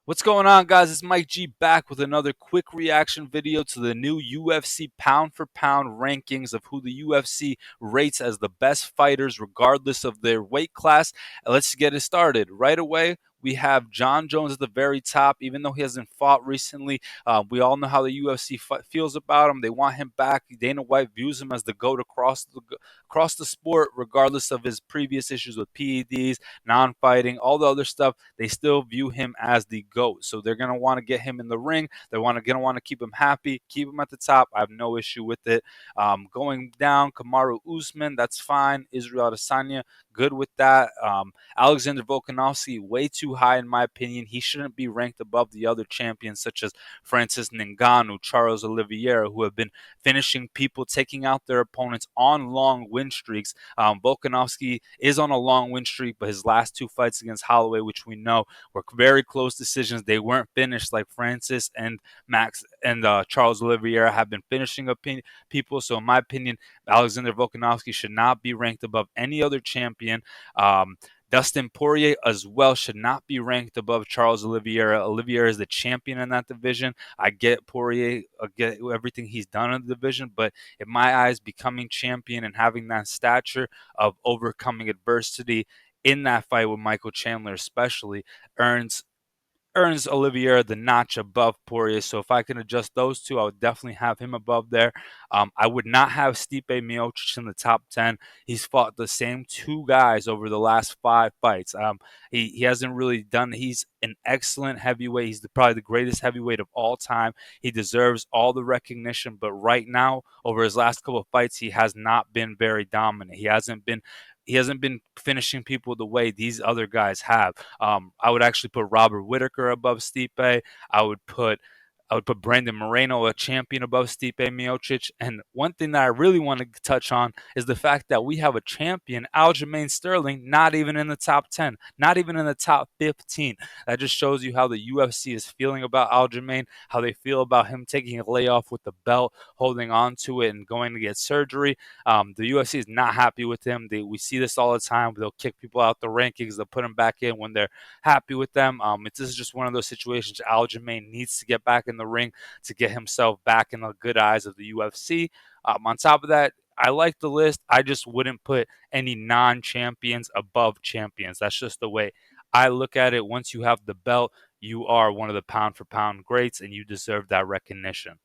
What's going on, guys? It's Mike G back with another quick reaction video to the new UFC pound for pound rankings of who the UFC rates as the best fighters regardless of their weight class. Let's get it started. Right away, we have John Jones at the very top. Even though he hasn't fought recently, we all know how the UFC feels about him. They want him back. Dana White views him as the GOAT across the sport, regardless of his previous issues with PEDs, non-fighting, all the other stuff. They still view him as the GOAT. So they're gonna want to get him in the ring. They're gonna want to keep him happy, keep him at the top. I have no issue with it. Going down, Kamaru Usman, that's fine. Israel Adesanya, good with that. Alexander Volkanovski, way too high in my opinion. He shouldn't be ranked above the other champions such as Francis Ngannou, Charles Oliveira, who have been finishing people, taking out their opponents on long win streaks. Volkanovski is on a long win streak, but his last two fights against Holloway, which we know were very close decisions, they weren't finished like Francis and Max and Charles Oliveira have been finishing people. So, in my opinion, Alexander Volkanovski should not be ranked above any other champion. Dustin Poirier as well should not be ranked above Charles Oliveira. Oliveira is the champion in that division. I get Poirier, I get everything he's done in the division, but in my eyes, becoming champion and having that stature of overcoming adversity in that fight with Michael Chandler, especially, earns Oliveira the notch above Poirier. So if I can adjust those two, I would definitely have him above there. I would not have Stipe Miocic in the top 10. He's fought the same two guys over the last 5 fights. He hasn't really done. He's an excellent heavyweight. He's probably the greatest heavyweight of all time. He deserves all the recognition. But right now, over his last couple of fights, he has not been very dominant. He hasn't been finishing people the way these other guys have. I would actually put Robert Whitaker above Stipe. I would put I would put Brandon Moreno, a champion, above Stipe Miocic. And one thing that I really want to touch on is the fact that we have a champion, Aljamain Sterling, not even in the top 10, not even in the top 15. That just shows you how the UFC is feeling about Aljamain, how they feel about him taking a layoff with the belt, holding on to it, and going to get surgery. The UFC is not happy with him. We see this all the time. They'll kick people out the rankings. They'll put them back in when they're happy with them. This is just one of those situations. Aljamain needs to get back in the ring to get himself back in the good eyes of the UFC. On top of that, I like the list. I just wouldn't put any non-champions above champions. That's just the way I look at it. Once you have the belt, you are one of the pound for pound greats, and you deserve that recognition.